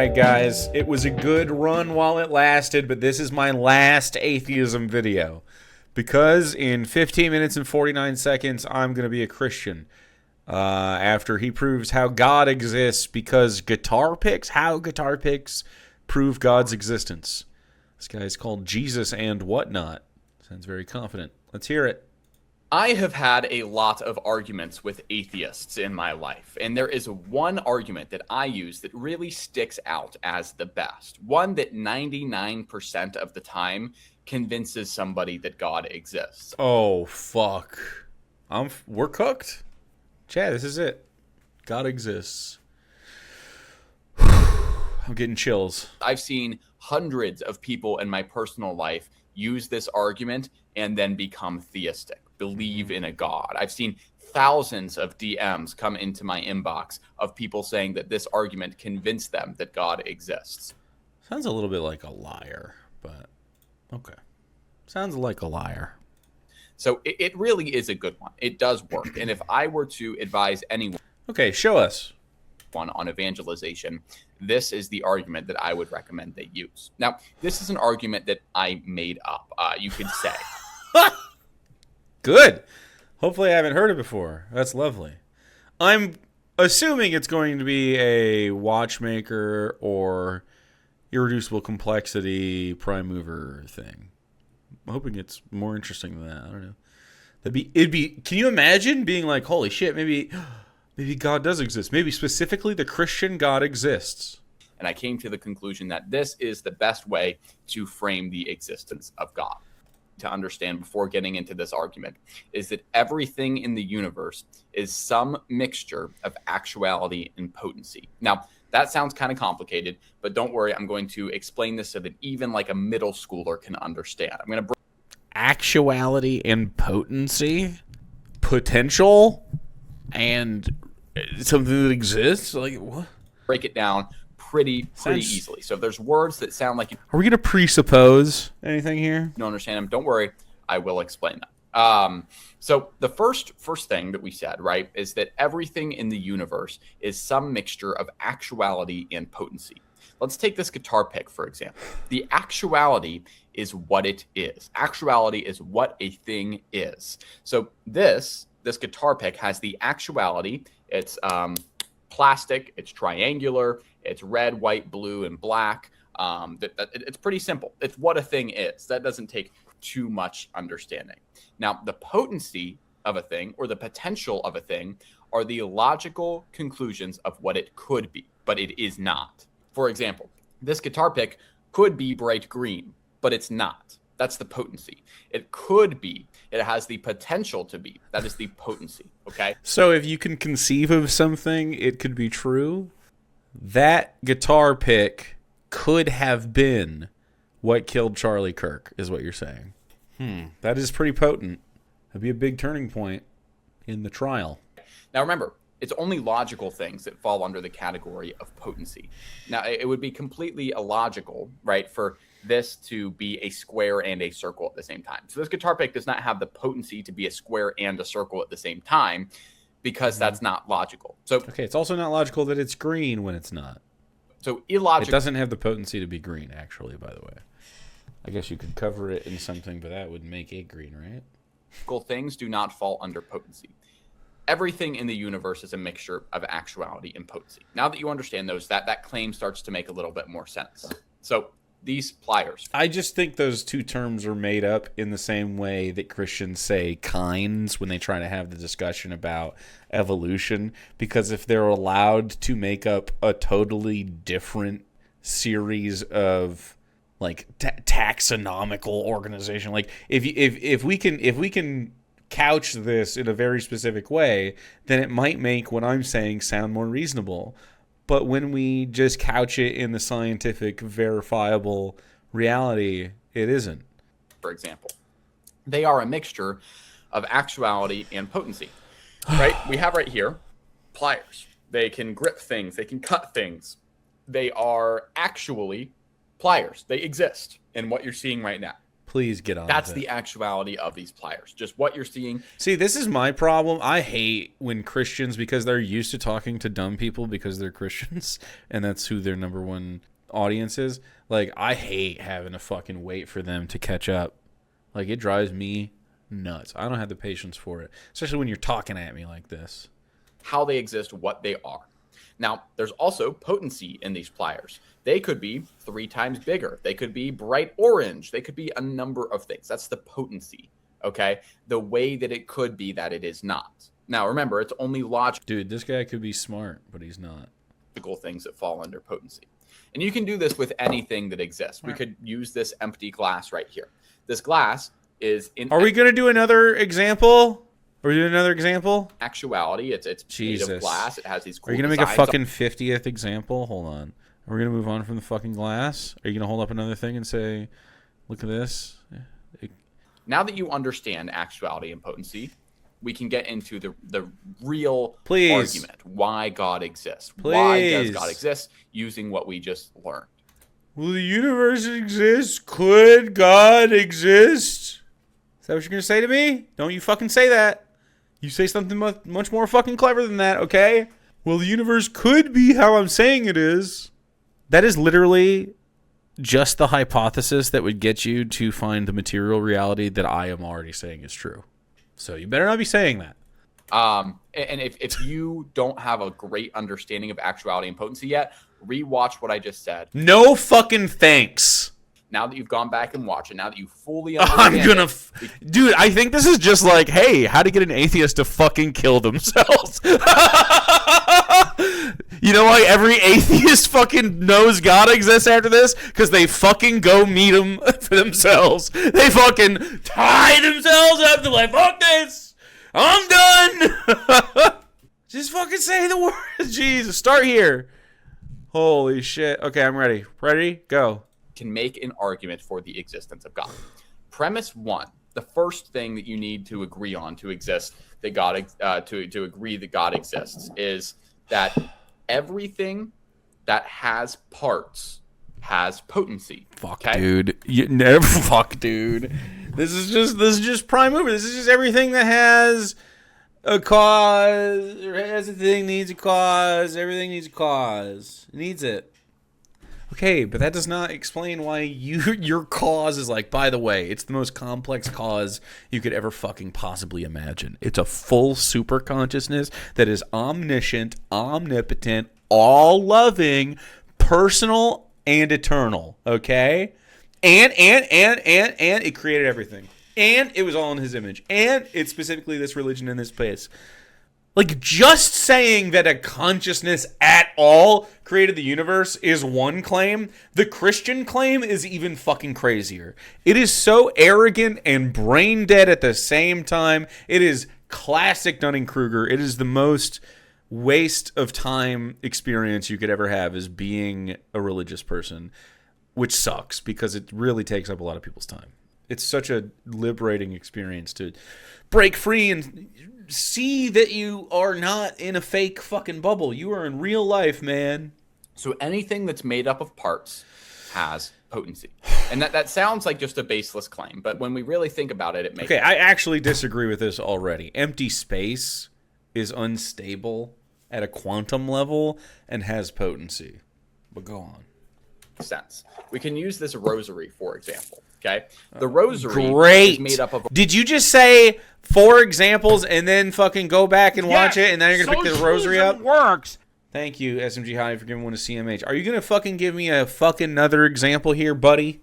right, guys. It was a good run while it lasted, but this is my last atheism video. Because in 15 minutes and 49 seconds, I'm going to be a Christian. After he proves how God exists, because guitar picks prove God's existence. This guy is called Jesus and whatnot. Sounds very confident. Let's hear it. I have had a lot of arguments with atheists in my life, and there is one argument that I use that really sticks out as the best. One that 99% of the time convinces somebody that God exists. Oh, fuck. We're cooked. Chad, this is it. God exists. I'm getting chills. I've seen hundreds of people in my personal life use this argument and then become theistic, believe in a God. I've seen thousands of DMs come into my inbox of people saying that this argument convinced them that God exists. Sounds a little bit like a liar, but okay. Sounds like a liar. So it really is a good one. It does work. And if I were to advise anyone Okay, show us. on evangelization, this is the argument that I would recommend they use. Now, this is an argument that I made up, you could say. Good. Hopefully I haven't heard it before. That's lovely. I'm assuming it's going to be a watchmaker or irreducible complexity prime mover thing. I'm hoping it's more interesting than that. I don't know. It'd be. Can you imagine being like, holy shit, maybe God does exist. Maybe specifically the Christian God exists. And I came to the conclusion that this is the best way to frame the existence of God. To understand before getting into this argument is that everything in the universe is some mixture of actuality and potency. Now, that sounds kind of complicated, but don't worry, I'm going to explain this so that even like a middle schooler can understand. I'm going to Actuality and potency, potential, and something that exists. Like what? break it down pretty easily. So if there's words that sound like you Are we gonna presuppose anything here? don't understand them, don't worry, I will explain them. So the first thing that we said, right, is that everything in the universe is some mixture of actuality and potency. Let's take this guitar pick, for example. The actuality is what it is. Actuality is what a thing is. So this guitar pick has the actuality. It's plastic, it's triangular, it's red, white, blue, and black. It's pretty simple. It's what a thing is. That doesn't take too much understanding. Now, the potency of a thing or the potential of a thing are the logical conclusions of what it could be, but it is not. For example, this guitar pick could be bright green, but it's not. That's the potency. It could be. It has the potential to be. That is the potency, okay? So if you can conceive of something, it could be true. That guitar pick could have been what killed Charlie Kirk, is what you're saying. That is pretty potent. That'd be a big turning point in the trial. Now remember, it's only logical things that fall under the category of potency. Now, it would be completely illogical, right, for this to be a square and a circle at the same time. So this guitar pick does not have the potency to be a square and a circle at the same time because that's not logical. So Okay, it's also not logical that it's green when it's not. So It illogical doesn't have the potency to be green, actually, by the way. I guess you could cover it in something, but that would make it green, right? things do not fall under potency. Everything in the universe is a mixture of actuality and potency. Now that you understand those, that claim starts to make a little bit more sense. So these pliers. I just think those two terms are made up in the same way that Christians say kinds when they try to have the discussion about evolution. Because if they're allowed to make up a totally different series of like taxonomical organization, like if we can couch this in a very specific way, then it might make what I'm saying sound more reasonable. But when we just couch it in the scientific, verifiable reality, it isn't. For example, they are a mixture of actuality and potency, right? We have right here pliers. They can grip things. They can cut things. They are actually pliers. They exist in what you're seeing right now. Please get on That's with it. the actuality of these pliers. Just what you're seeing. See, this is my problem. I hate when Christians, because they're used to talking to dumb people because they're Christians, and that's who their number one audience is. Like, I hate having to fucking wait for them to catch up. Like, it drives me nuts. I don't have the patience for it, especially when you're talking at me like this. How they exist, what they are. Now, there's also potency in these pliers. They could be 3 times bigger. They could be bright orange. They could be a number of things. That's the potency, okay? The way that it could be that it is not. Now, remember, it's only logical. Dude, this guy could be smart, but he's not. Things that fall under potency. And you can do this with anything that exists. We could use this empty glass right here. This glass is in... Are we going to do another example? Are we doing another example? Actuality, it's made of glass. It has these cool Are you going to make a designs. fucking 50th example? Hold on. Are we going to move on from the fucking glass? Are you going to hold up another thing and say, look at this? Now that you understand actuality and potency, we can get into the real argument. Why God exists. Why does God exist using what we just learned? Will the universe exist? Could God exist? Is that what you're going to say to me? Don't you fucking say that. You say something much more fucking clever than that, okay? Well, the universe could be how I'm saying it is. That is literally just the hypothesis that would get you to find the material reality that I am already saying is true. So you better not be saying that. And if you don't have a great understanding of actuality and potency yet, rewatch what I just said. No fucking thanks. Now that you've gone back and watched it, now that you fully understand Dude, I think this is just like, hey, how to get an atheist to fucking kill themselves. You know why every atheist fucking knows God exists after this? Because they fucking go meet him for themselves. They fucking tie themselves up. They're like, fuck this. I'm done. Just fucking say the word. Jesus, start here. Holy shit. Okay, I'm ready. Ready? Go. Can make an argument for the existence of God. Premise 1, the first thing that you need to agree on to exist, that God to agree that God exists, is that everything that has parts has potency. Fuck, okay? Dude. You never fuck, dude. This is just prime mover. This is just everything that has a cause, or has a thing needs a cause. Everything needs a cause. It needs it. Okay, but that does not explain why your cause is like, by the way, it's the most complex cause you could ever fucking possibly imagine. It's a full super consciousness that is omniscient, omnipotent, all-loving, personal, and eternal, okay? And it created everything. And it was all in his image. And it's specifically this religion in this place. Like, just saying that a consciousness at all created the universe is one claim. The Christian claim is even fucking crazier. It is so arrogant and brain dead at the same time. It is classic Dunning-Kruger. It is the most waste of time experience you could ever have, is being a religious person, which sucks because it really takes up a lot of people's time. It's such a liberating experience to break free and see that you are not in a fake fucking bubble. You are in real life, man. So anything that's made up of parts has potency. And that sounds like just a baseless claim, but when we really think about it, it makes sense. I actually disagree with this already. Empty space is unstable at a quantum level and has potency. But go on. Sense. We can use this rosary, for example. Okay, the rosary is made up of. Did you just say 4 examples and then fucking go back and watch it, and now you're gonna pick the rosary up? Works. Thank you, SMG High, for giving one to CMH. Are you gonna fucking give me a fucking another example here, buddy?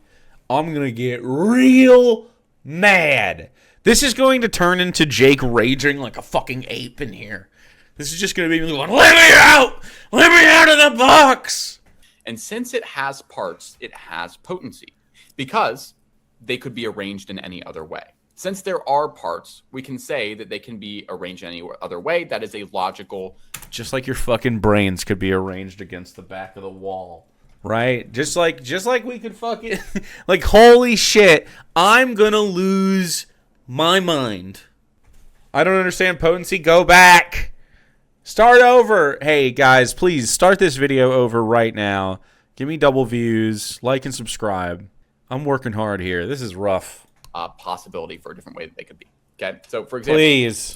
I'm gonna get real mad. This is going to turn into Jake raging like a fucking ape in here. This is just gonna be me going, "Let me out! Let me out of the box!" And since it has parts, it has potency, because they could be arranged in any other way. Since there are parts, we can say that they can be arranged any other way. That is a logical... Just like your fucking brains could be arranged against the back of the wall, right? Just like we could fucking... like, holy shit, I'm gonna lose my mind. I don't understand potency. Go back. Start over. Hey, guys, please start this video over right now. Give me double views. Like and subscribe. I'm working hard here. This is rough. Possibility for a different way that they could be. Okay, so for example,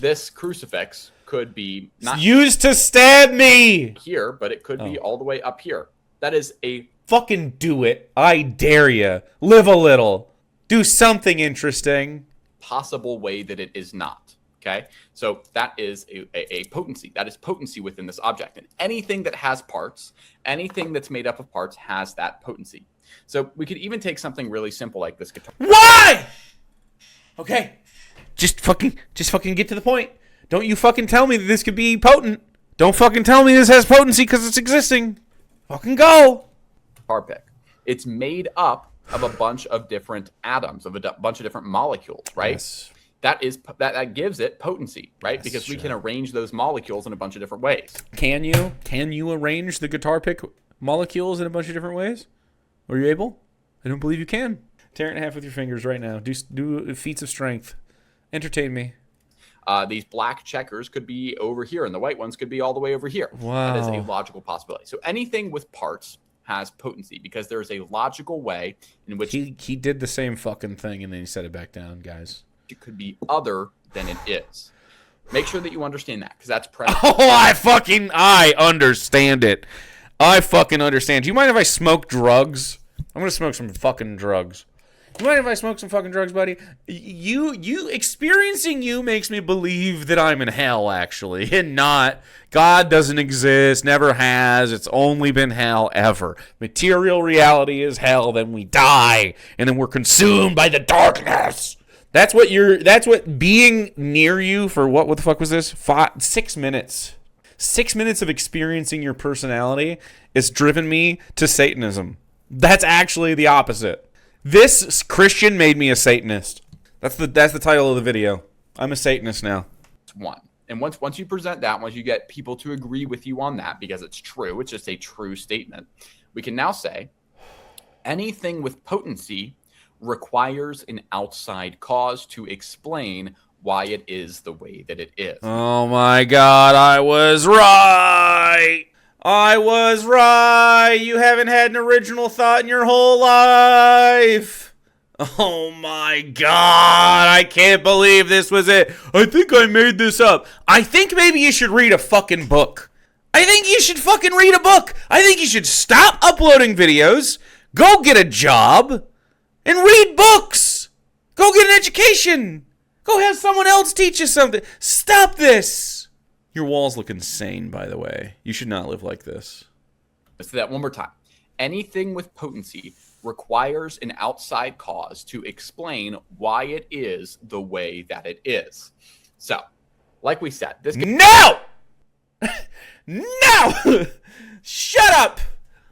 this crucifix could be not used to stab me here, but it could be all the way up here. That is a fucking do it. I dare you. Live a little. Do something interesting. Possible way that it is not. Okay, so that is a potency. That is potency within this object, and anything that has parts, anything that's made up of parts, has that potency. So we could even take something really simple like this guitar. Why? Okay. Just fucking get to the point. Don't you fucking tell me that this could be potent. Don't fucking tell me this has potency because it's existing. Fucking go. Guitar pick. It's made up of a bunch of different atoms, of a bunch of different molecules, right? Yes. That gives it potency, right? Because we can arrange those molecules in a bunch of different ways. Can you? Can you arrange the guitar pick molecules in a bunch of different ways? Are you able? I don't believe you can. Tear it in half with your fingers right now. Do feats of strength. Entertain me. These black checkers could be over here, and the white ones could be all the way over here. Wow. That is a logical possibility. So anything with parts has potency because there is a logical way in which he did the same fucking thing and then he set it back down, guys. It could be other than it is. Make sure that you understand that because that's premise. Oh, I understand it. I fucking understand. Do you mind if I smoke drugs? I'm gonna smoke some fucking drugs. You mind if I smoke some fucking drugs, buddy? You experiencing you makes me believe that I'm in hell, actually, and not God doesn't exist, never has. It's only been hell ever. Material reality is hell. Then we die, and then we're consumed by the darkness. That's what being near you for what the fuck was this? 6 minutes. 6 minutes of experiencing your personality has driven me to Satanism. That's actually the opposite. This Christian made me a Satanist. That's the title of the video. I'm a Satanist now. It's one. And once you present that, once you get people to agree with you on that, because it's true, it's just a true statement, we can now say anything with potency requires an outside cause to explain why it is the way that it is. Oh my God, I was right. I was right. You haven't had an original thought in your whole life. Oh my God, I can't believe this was it. I think I made this up. I think maybe you should read a fucking book. I think you should fucking read a book. I think you should stop uploading videos, go get a job, and read books. Go get an education. Go have someone else teach you something. Stop this. Your walls look insane, by the way. You should not live like this. Let's do that one more time. Anything with potency requires an outside cause to explain why it is the way that it is. So, like we said, this... No! No! Shut up!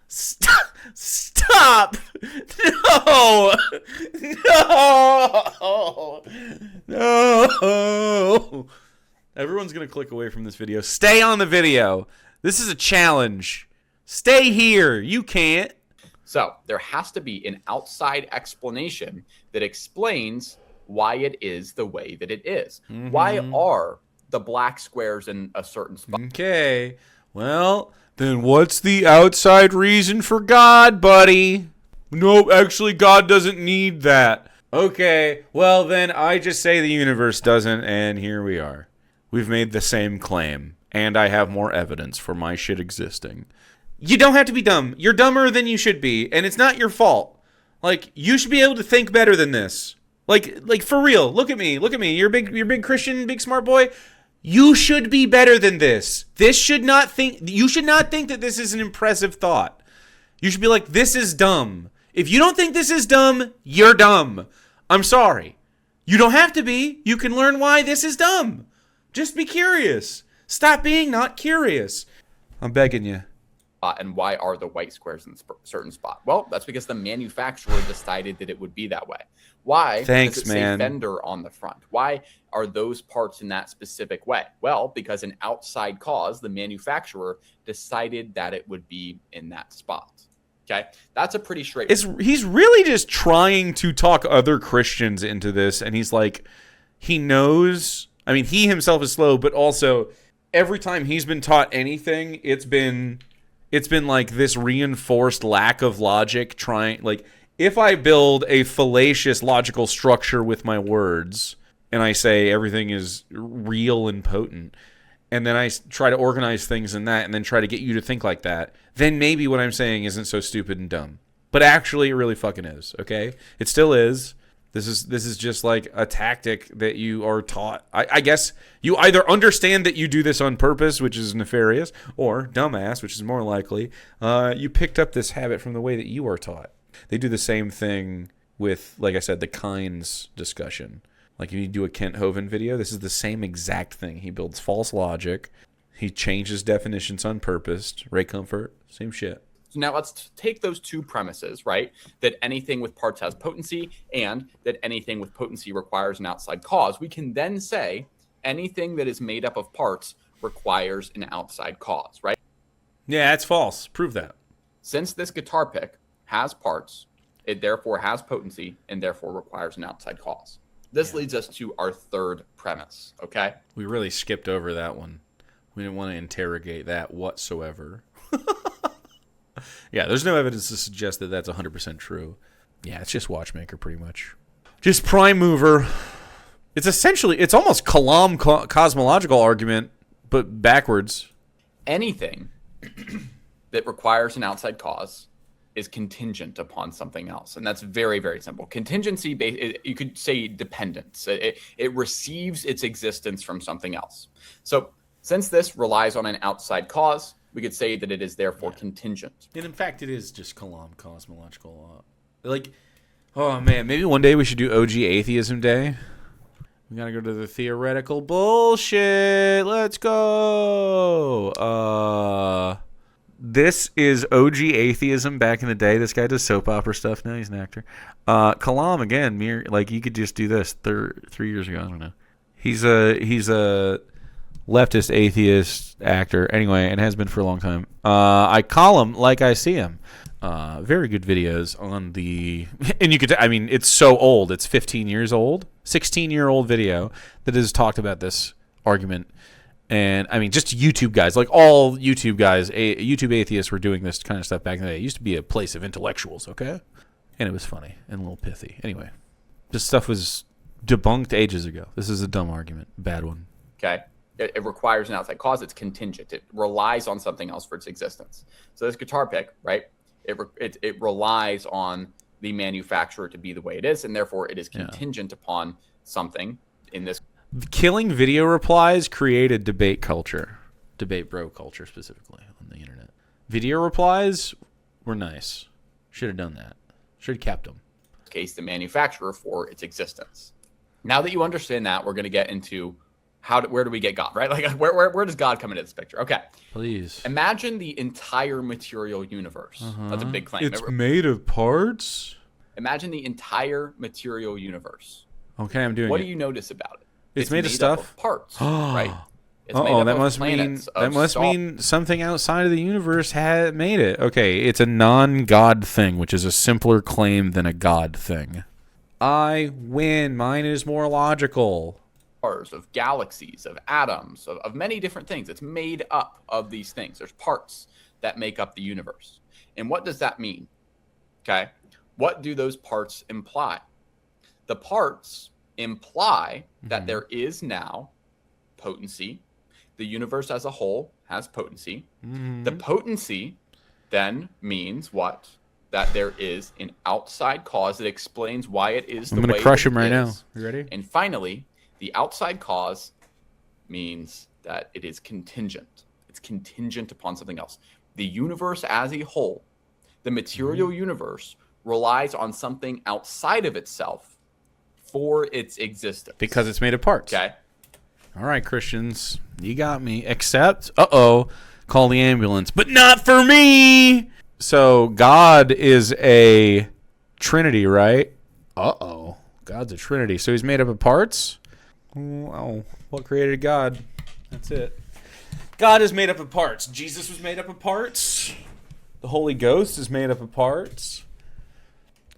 Stop! No! No! No! Everyone's going to click away from this video. Stay on the video. This is a challenge. Stay here. You can't. So there has to be an outside explanation that explains why it is the way that it is. Mm-hmm. Why are the black squares in a certain spot? Okay. Well, then what's the outside reason for God, buddy? No, actually, God doesn't need that. Okay. Well, then I just say the universe doesn't, and here we are. We've made the same claim, and I have more evidence for my shit existing. You don't have to be dumb. You're dumber than you should be, and it's not your fault. Like, you should be able to think better than this. Like for real. Look at me. You're big Christian, big smart boy. You should be better than this. You should not think that this is an impressive thought. You should be like, this is dumb. If you don't think this is dumb, you're dumb. I'm sorry. You don't have to be. You can learn why this is dumb. Just be curious. Stop being not curious. I'm begging you. And why are the white squares in a certain spot? Well, that's because the manufacturer decided that it would be that way. Why does it say Fender on the front? Why are those parts in that specific way? Well, because an outside cause, the manufacturer, decided that it would be in that spot. Okay? That's a pretty straight... He's really just trying to talk other Christians into this, and he's like, he knows... I mean, he himself is slow, but also every time he's been taught anything, it's been like this reinforced lack of logic. if I build a fallacious logical structure with my words and I say everything is real and potent, and then I try to organize things in that and then try to get you to think like that, then maybe what I'm saying isn't so stupid and dumb. But actually, it really fucking is, okay? It still is. This is just like a tactic that you are taught. I guess you either understand that you do this on purpose, which is nefarious, or dumbass, which is more likely. You picked up this habit from the way that you are taught. They do the same thing with, like I said, the kinds discussion. Like if you do a Kent Hovind video, this is the same exact thing. He builds false logic. He changes definitions on purpose. Ray Comfort, same shit. So now let's take those two premises, right? That anything with parts has potency and that anything with potency requires an outside cause. We can then say anything that is made up of parts requires an outside cause, right? Yeah, that's false. Prove that. Since this guitar pick has parts, it therefore has potency and therefore requires an outside cause. This leads us to our third premise, okay? We really skipped over that one. We didn't want to interrogate that whatsoever. Yeah, there's no evidence to suggest that that's 100% true. Yeah, it's just Watchmaker pretty much. Just prime mover. It's almost Kalam cosmological argument, but backwards. Anything that requires an outside cause is contingent upon something else. And that's very, very simple. Contingency, you could say dependence. It receives its existence from something else. So since this relies on an outside cause, we could say that it is therefore contingent. And in fact, it is just Kalam cosmological. Oh man, maybe one day we should do OG Atheism Day. We gotta go to the theoretical bullshit. Let's go. This is OG Atheism back in the day. This guy does soap opera stuff now. He's an actor. Kalam, again, you could just do this 3 years ago. I don't know. He's a leftist atheist actor anyway, and has been for a long time. I call him like I see him. Very good videos on the, and it's so old. It's 15 years old, 16-year-old video that has talked about this argument. And I mean, just YouTube guys, like all YouTube guys, YouTube atheists were doing this kind of stuff back in the day. It used to be a place of intellectuals, okay? And it was funny and a little pithy. Anyway, this stuff was debunked ages ago. This is a dumb argument, bad one. Okay. It requires an outside cause. It's contingent. It relies on something else for its existence. So this guitar pick, right? It relies on the manufacturer to be the way it is, and therefore it is contingent upon something in this. Killing video replies created debate culture, debate bro culture specifically on the internet. Video replies were nice. Should have done that. Should have kept them. In this case, the manufacturer for its existence. Now that you understand that, we're going to get into where do we get God, right? Like where does God come into this picture? Okay. Please. Imagine the entire material universe. That's a big claim. It's made of parts? Imagine the entire material universe. Okay, I'm doing it. What do you notice about it? It's made of stuff? Of parts, right? It's That must mean something outside of the universe had made it. Okay, it's a non-God thing, which is a simpler claim than a God thing. I win. Mine is more logical. Of galaxies, of atoms, of many different things. It's made up of these things. There's parts that make up the universe. And what does that mean? Okay. What do those parts imply? The parts imply that there is now potency. The universe as a whole has potency. The potency then means what? That there is an outside cause that explains why it is the way it is. I'm going to crush him right now. You ready? And finally, the outside cause means that it is contingent. It's contingent upon something else. The universe as a whole, the material universe, relies on something outside of itself for its existence. Because it's made of parts. Okay. All right, Christians. You got me. Except, call the ambulance. But not for me! So, God is a trinity, right? God's a trinity. So he's made up of parts? Well, what created God? That's it. God is made up of parts. Jesus was made up of parts. The Holy Ghost is made up of parts.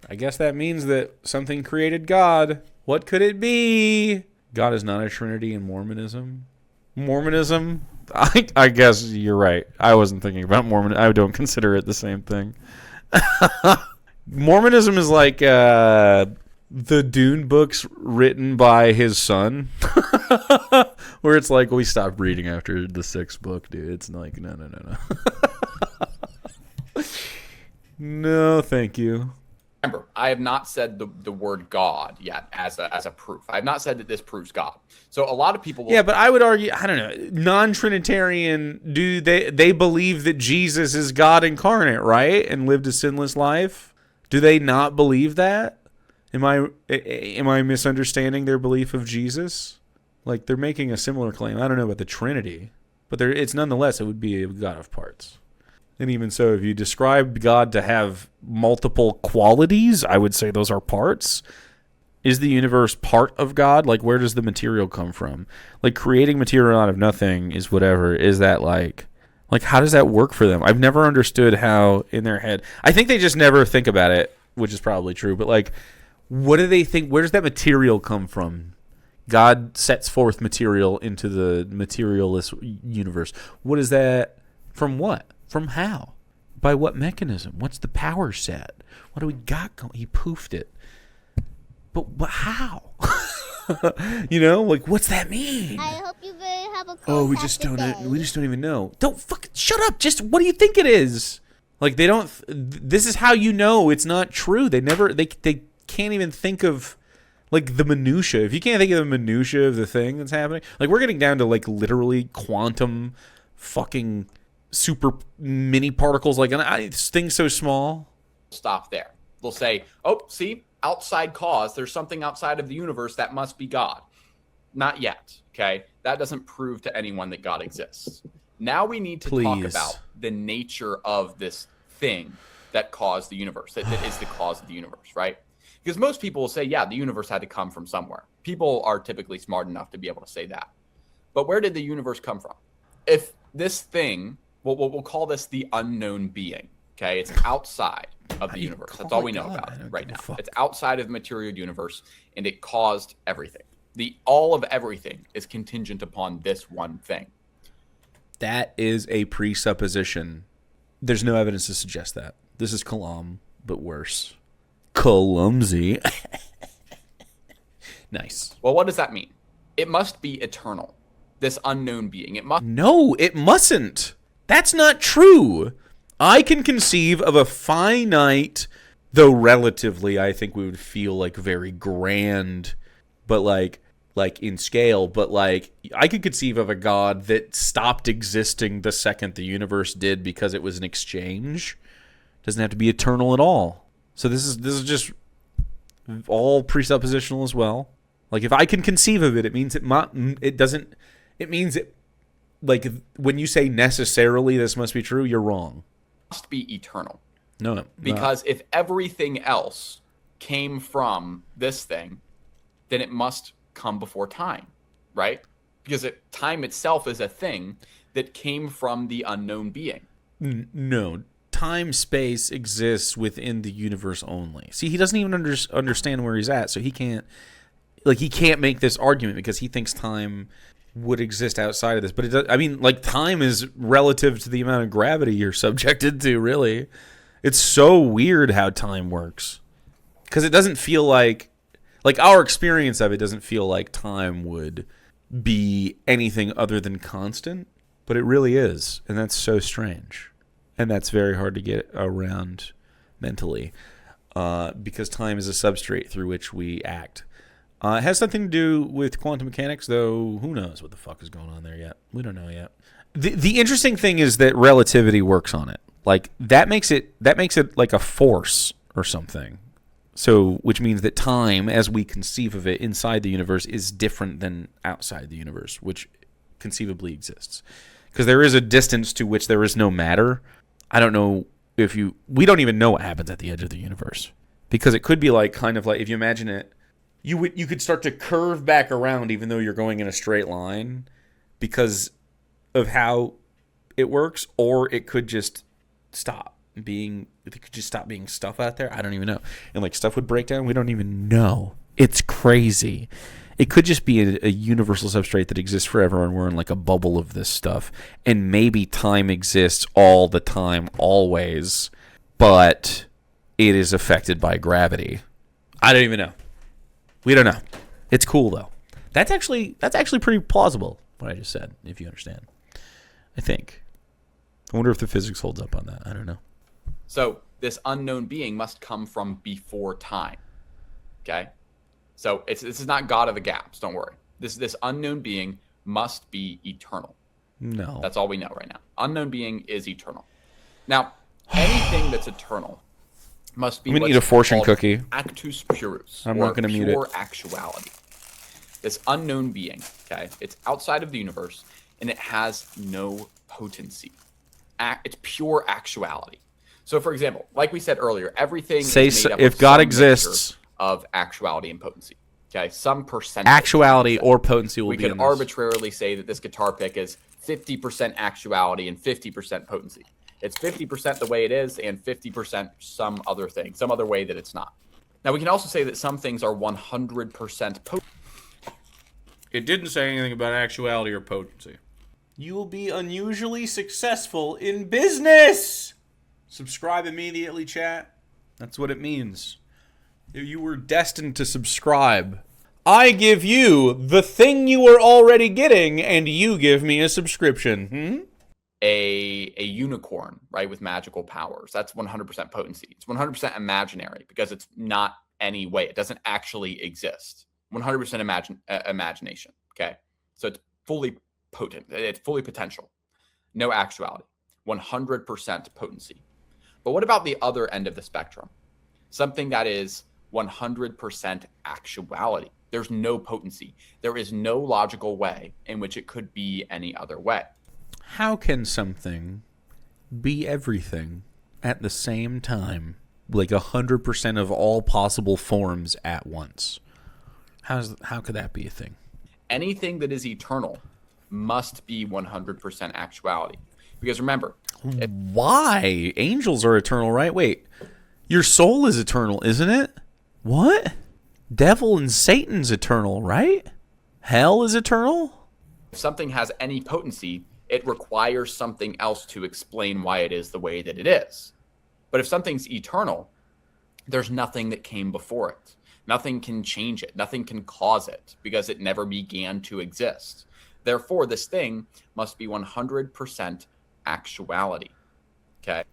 I guess that means that something created God. What could it be? God is not a trinity in Mormonism. Mormonism? I guess you're right. I wasn't thinking about Mormon. I don't consider it the same thing. Mormonism is like the Dune books written by his son, where it's like we stopped reading after the 6th book, dude. It's like no. No, thank you. Remember, I have not said the word God yet as a proof. I have not said that this proves God. So a lot of people will... Yeah, but I would argue, I don't know, non-Trinitarian, they believe that Jesus is God incarnate, right? And lived a sinless life? Do they not believe that? Am I misunderstanding their belief of Jesus? Like, they're making a similar claim. I don't know about the Trinity, but it's nonetheless, it would be a God of parts. And even so, if you describe God to have multiple qualities, I would say those are parts. Is the universe part of God? Like, where does the material come from? Like, creating material out of nothing is whatever. Is that like how does that work for them? I've never understood how in their head. I think they just never think about it, which is probably true. But like, what do they think? Where does that material come from? God sets forth material into the materialist universe. What is that? From what? From how? By what mechanism? What's the power set? What do we got going? He poofed it. But how? Like, what's that mean? I hope you have a cool we just don't even know. Don't fucking shut up. Just what do you think it is? Like, they don't. This is how you know it's not true. They can't even think of like the minutia. If you can't think of the minutia of the thing that's happening, like we're getting down to like literally quantum fucking super mini particles, like things so small. Stop there. They'll say, oh, see, outside cause, there's something outside of the universe that must be God. Not yet, okay? That doesn't prove to anyone that God exists. Now we need to talk about the nature of this thing that caused the universe, that is the cause of the universe, right? Because most people will say, yeah, the universe had to come from somewhere. People are typically smart enough to be able to say that. But where did the universe come from? If this thing... We'll call this the unknown being, okay? It's outside of the universe. That's all we know about it right now. It's outside of the material universe, and it caused everything. The all of everything is contingent upon this one thing. That is a presupposition. There's no evidence to suggest that. This is Kalam, but worse. Clumsy. Nice. Well, what does that mean? It must be eternal. This unknown being. No, it mustn't. That's not true. I can conceive of a finite, though relatively, I think we would feel like very grand, but like in scale, but like I could conceive of a God that stopped existing the second the universe did because it was an exchange. Doesn't have to be eternal at all. So this is just all presuppositional as well. Like if I can conceive of it, it means it means it. Like, when you say necessarily this must be true, you're wrong. It must be eternal. No. Because if everything else came from this thing, then it must come before time, right? Because time itself is a thing that came from the unknown being. No. Time-space exists within the universe only. See, he doesn't even understand where he's at, so he can't make this argument because he thinks time would exist outside of this, but it does, I mean, like time is relative to the amount of gravity you're subjected to. Really, it's so weird how time works because it doesn't feel like our experience of it doesn't feel like time would be anything other than constant, but it really is, and that's so strange, and that's very hard to get around mentally because time is a substrate through which we act. It has something to do with quantum mechanics, though who knows what the fuck is going on there yet. We don't know yet. The interesting thing is that relativity works on it. Like that makes it like a force or something. So which means that time, as we conceive of it inside the universe, is different than outside the universe, which conceivably exists. Because there is a distance to which there is no matter. I don't know we don't even know what happens at the edge of the universe. Because it could be like kind of like if you imagine it, you could start to curve back around even though you're going in a straight line because of how it works, or it could just stop being stuff out there. I don't even know. And like stuff would break down. We don't even know. It's crazy. It could just be a universal substrate that exists forever and we're in like a bubble of this stuff. And maybe time exists all the time, always, but it is affected by gravity. I don't even know. We don't know. It's cool though. That's actually pretty plausible, what I just said, if you understand. I think. I wonder if the physics holds up on that. I don't know. So this unknown being must come from before time. Okay? So this is not God of the gaps, don't worry. This unknown being must be eternal. No. That's all we know right now. Unknown being is eternal. Now, anything that's eternal must be I'm gonna eat a fortune cookie. Actus purus, I'm or not gonna mute pure it. actuality. This unknown being, okay, it's outside of the universe, and it has no potency. It's pure actuality. So, for example, like we said earlier, everything is made up if of God some exists, mixture of actuality and potency. Okay, some percentage. actuality or potency will we be could in this. arbitrarily say that this guitar pick is 50% actuality and 50% potency. It's 50% the way it is and 50% some other thing, some other way that it's not. Now, we can also say that some things are 100% potent. It didn't say anything about actuality or potency. You will be unusually successful in business. Subscribe immediately, chat. That's what it means. You were destined to subscribe. I give you the thing you were already getting, and you give me a subscription. A unicorn, right, with magical powers. That's 100% potency. It's 100% imaginary because it's not any way. It doesn't actually exist. 100% imagination. Okay, so it's fully potent. It's fully potential. No actuality. 100% potency. But what about the other end of the spectrum? Something that is 100% actuality. There's no potency. There is no logical way in which it could be any other way. How can something be everything at the same time? Like 100% of all possible forms at once. How could that be a thing? Anything that is eternal must be 100% actuality. Because remember... Why? Angels are eternal, right? Wait. Your soul is eternal, isn't it? What? Devil and Satan's eternal, right? Hell is eternal? If something has any potency, it requires something else to explain why it is the way that it is. But if something's eternal, there's nothing that came before it. Nothing can change it. Nothing can cause it because it never began to exist. Therefore, this thing must be 100% actuality. Okay?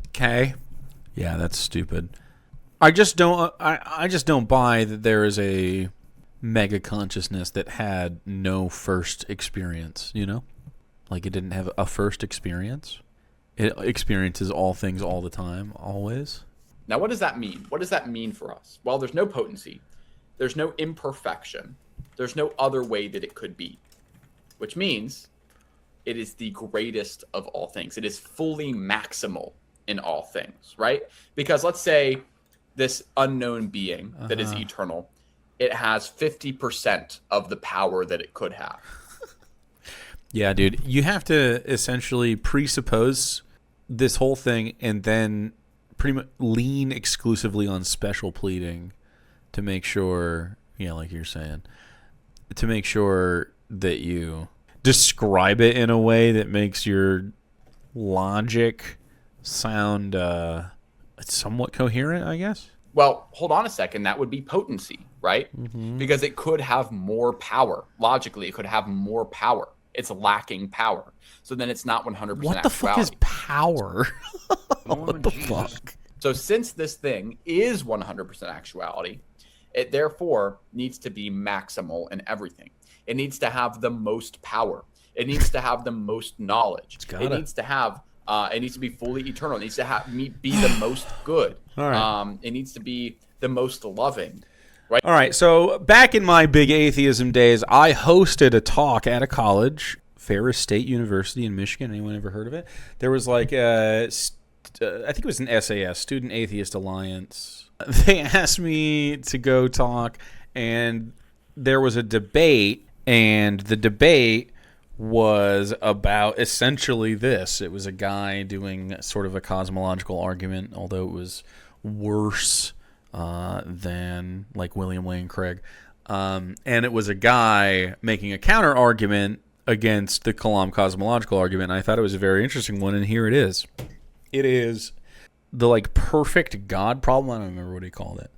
Okay. Yeah, that's stupid. I just don't buy that there is a mega consciousness that had no first experience, you know? Like it didn't have a first experience. It experiences all things all the time, always. Now, what does that mean? What does that mean for us? Well, there's no potency. There's no imperfection. There's no other way that it could be. Which means it is the greatest of all things. It is fully maximal in all things, right? Because let's say this unknown being that is eternal, it has 50% of the power that it could have. Yeah, dude. You have to essentially presuppose this whole thing and then pretty much lean exclusively on special pleading to make sure, like you're saying, to make sure that you describe it in a way that makes your logic sound somewhat coherent, I guess. Well, hold on a second. That would be potency, right? Mm-hmm. Because it could have more power. Logically, it could have more power. It's lacking power. So then it's not 100% actuality. What the fuck is power? What the fuck? So since this thing is 100% actuality, it therefore needs to be maximal in everything. It needs to have the most power. It needs to have the most knowledge. It needs to have... it needs to be fully eternal. It needs to be the most good. All right. It needs to be the most loving. Right? All right. So back in my big atheism days, I hosted a talk at a college, Ferris State University in Michigan. Anyone ever heard of it? There was like I think it was an SAS, Student Atheist Alliance. They asked me to go talk, and there was a debate, and the debate was about essentially this. It was a guy doing sort of a cosmological argument, although it was worse than like William Lane Craig. And it was a guy making a counter argument against the Kalam cosmological argument. And I thought it was a very interesting one, and here it is. It is the like perfect God problem. I don't remember what he called it.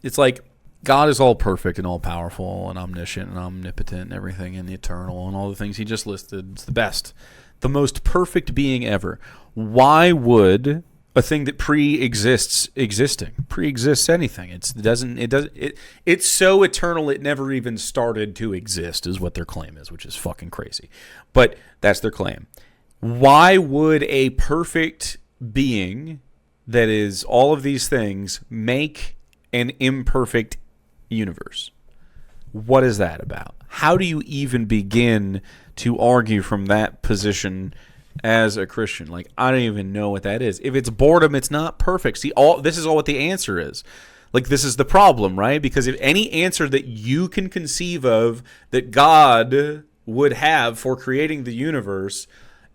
It's like God is all perfect and all powerful and omniscient and omnipotent and everything and eternal and all the things he just listed. It's the best, the most perfect being ever. Why would a thing that pre-exists anything? It's so eternal it never even started to exist is what their claim is, which is fucking crazy. But that's their claim. Why would a perfect being that is all of these things make an imperfect universe? What is that about? How do you even begin to argue from that position as a Christian? Like, I don't even know what that is. If it's boredom, it's not perfect. See, this is all what the answer is. Like, this is the problem, right? Because if any answer that you can conceive of that God would have for creating the universe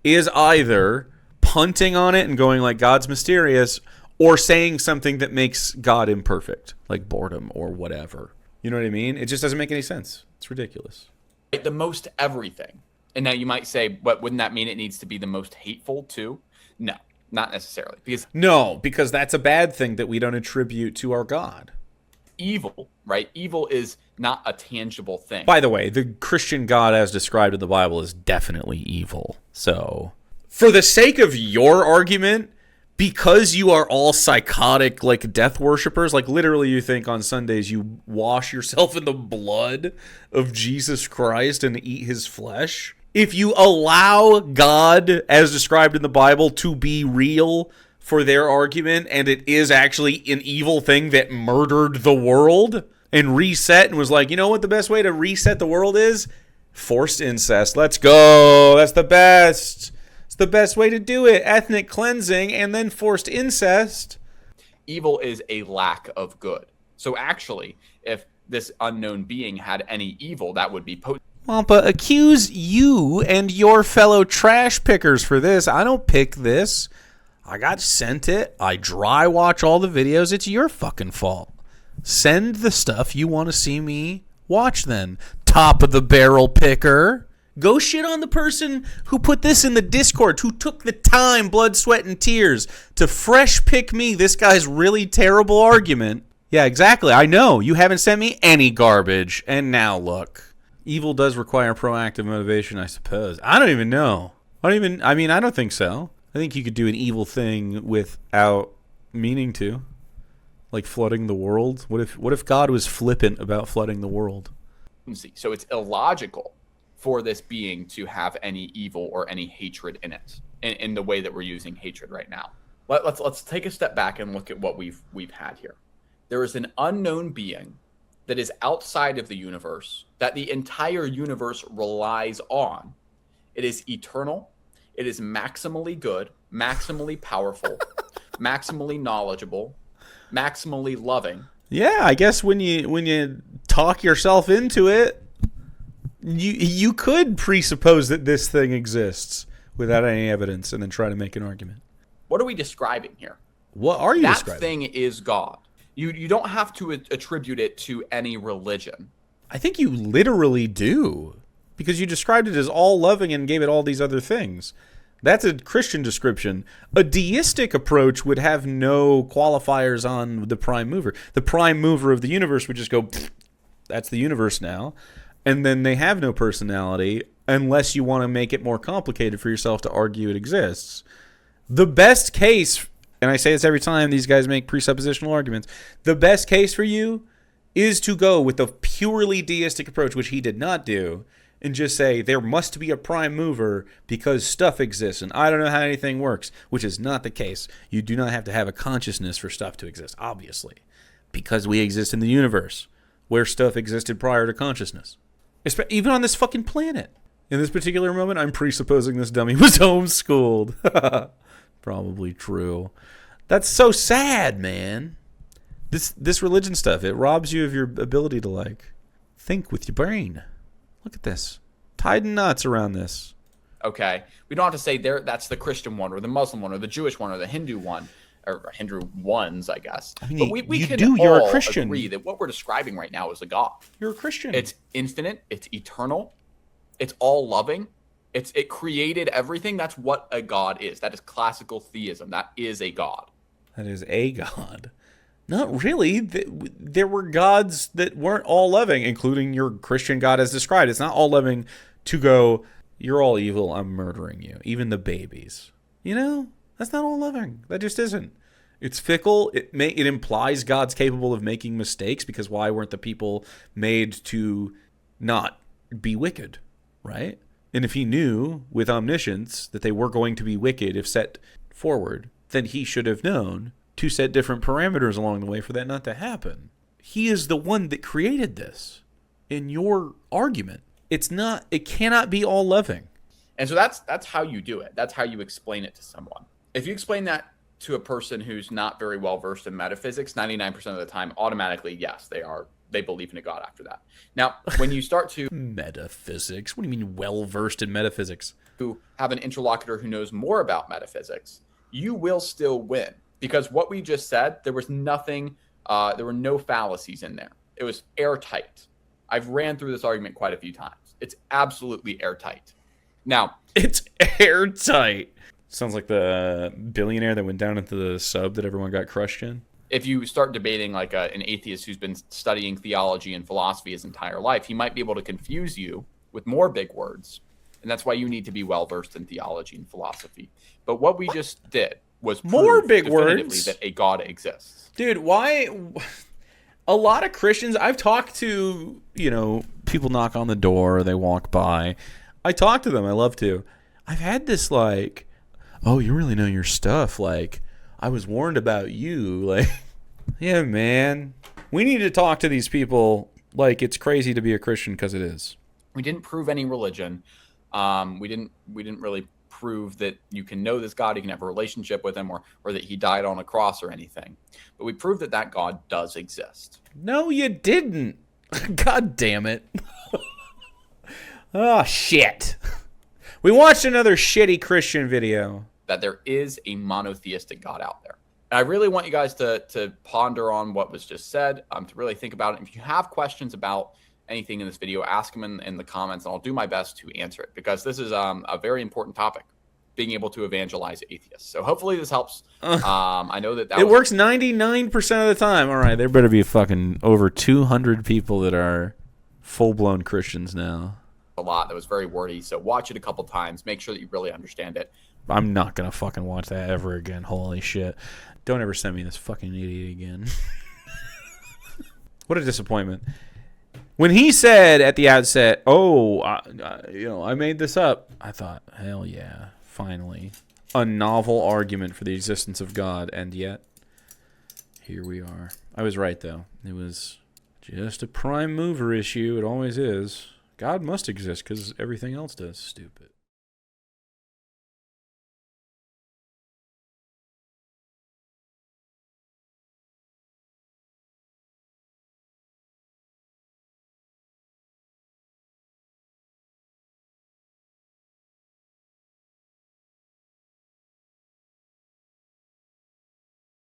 is either punting on it and going like God's mysterious, or saying something that makes God imperfect, like boredom or whatever. You know what I mean? It just doesn't make any sense. It's ridiculous. The most everything. And now you might say, but wouldn't that mean it needs to be the most hateful too? No, not necessarily. Because that's a bad thing that we don't attribute to our God. Evil, right? Evil is not a tangible thing. By the way, the Christian God as described in the Bible is definitely evil. So, for the sake of your argument, because you are all psychotic, like death worshippers, like literally you think on Sundays you wash yourself in the blood of Jesus Christ and eat his flesh. If you allow God, as described in the Bible, to be real for their argument, and it is actually an evil thing that murdered the world and reset and was like, you know what the best way to reset the world is? Forced incest. Let's go. That's the best. It's the best way to do it. Ethnic cleansing and then forced incest. Evil is a lack of good. So actually, if this unknown being had any evil, that would be potent. Wampa, accuse you and your fellow trash pickers for this. I don't pick this. I got sent it. I dry watch all the videos. It's your fucking fault. Send the stuff you want to see me watch then. Top of the barrel picker. Go shit on the person who put this in the Discord, who took the time, blood, sweat, and tears to fresh pick me this guy's really terrible argument. Yeah, exactly. I know. You haven't sent me any garbage. And now look. Evil does require proactive motivation, I suppose. I don't even know. I don't think so. I think you could do an evil thing without meaning to. Like flooding the world. What if God was flippant about flooding the world? So it's illogical for this being to have any evil or any hatred in it, in the way that we're using hatred right now. Let's take a step back and look at what we've had here. There is an unknown being that is outside of the universe, that the entire universe relies on. It is eternal. It is maximally good, maximally powerful, maximally knowledgeable, maximally loving. Yeah, I guess when you talk yourself into it, you could presuppose that this thing exists without any evidence and then try to make an argument. What are we describing here? What are you describing? That thing is God. You don't have to attribute it to any religion. I think you literally do, because you described it as all loving and gave it all these other things. That's a Christian description. A deistic approach would have no qualifiers on the prime mover. The prime mover of the universe would just go, that's the universe now. And then they have no personality unless you want to make it more complicated for yourself to argue it exists. The best case, and I say this every time these guys make presuppositional arguments, the best case for you is to go with the purely deistic approach, which he did not do, and just say there must be a prime mover because stuff exists and I don't know how anything works, which is not the case. You do not have to have a consciousness for stuff to exist, obviously, because we exist in the universe where stuff existed prior to consciousness. Even on this fucking planet. In this particular moment, I'm presupposing this dummy was homeschooled. Probably true. That's so sad, man. This religion stuff, it robs you of your ability to, like, think with your brain. Look at this. Tied in knots around this. Okay. We don't have to say that's the Christian one or the Muslim one or the Jewish one or the Hindu one. Or Hindu ones, I guess. I mean, but we can you're all a Christian. agree that what we're describing right now is a God. You're a Christian. It's infinite. It's eternal. It's all loving. It created everything. That's what a God is. That is classical theism. That is a God. That is a God. Not really. There were gods that weren't all loving, including your Christian God as described. It's not all loving to go, you're all evil, I'm murdering you. Even the babies. You know? That's not all loving. That just isn't. It's fickle. It implies God's capable of making mistakes, because why weren't the people made to not be wicked, right? And if he knew with omniscience that they were going to be wicked if set forward, then he should have known to set different parameters along the way for that not to happen. He is the one that created this. In your argument, it cannot be all loving. And so that's how you do it. That's how you explain it to someone. If you explain that to a person who's not very well versed in metaphysics, 99% of the time, automatically, yes, they believe in a God after that. Now, when you start to metaphysics, what do you mean well versed in metaphysics? To have an interlocutor who knows more about metaphysics, you will still win, because what we just said, there was nothing, there were no fallacies in there. It was airtight. I've ran through this argument quite a few times. It's absolutely airtight. Now, it's airtight. Sounds like the billionaire that went down into the sub that everyone got crushed in. If you start debating like an atheist who's been studying theology and philosophy his entire life, he might be able to confuse you with more big words. And that's why you need to be well-versed in theology and philosophy. But what we just did was prove more big definitively words that a God exists. Dude, why? A lot of Christians, I've talked to, people knock on the door, they walk by. I talk to them. I love to. I've had this like, oh, you really know your stuff. Like, I was warned about you. Like, yeah, man. We need to talk to these people like it's crazy to be a Christian, because it is. We didn't prove any religion. We didn't really prove that you can know this God, you can have a relationship with him, or that he died on a cross or anything. But we proved that God does exist. No, you didn't. God damn it. Oh, shit. We watched another shitty Christian video. That there is a monotheistic God out there. And I really want you guys to ponder on what was just said, to really think about it. If you have questions about anything in this video, ask them in the comments, and I'll do my best to answer it, because this is a very important topic, being able to evangelize atheists. So hopefully this helps. I know that it works 99% of the time. All right, there better be fucking over 200 people that are full-blown Christians now. A lot that was very wordy, so watch it a couple times. Make sure that you really understand it. I'm not going to fucking watch that ever again. Holy shit. Don't ever send me this fucking idiot again. What a disappointment. When he said at the outset, I made this up, I thought, hell yeah, finally. A novel argument for the existence of God, and yet, here we are. I was right, though. It was just a prime mover issue. It always is. God must exist because everything else does. Stupid.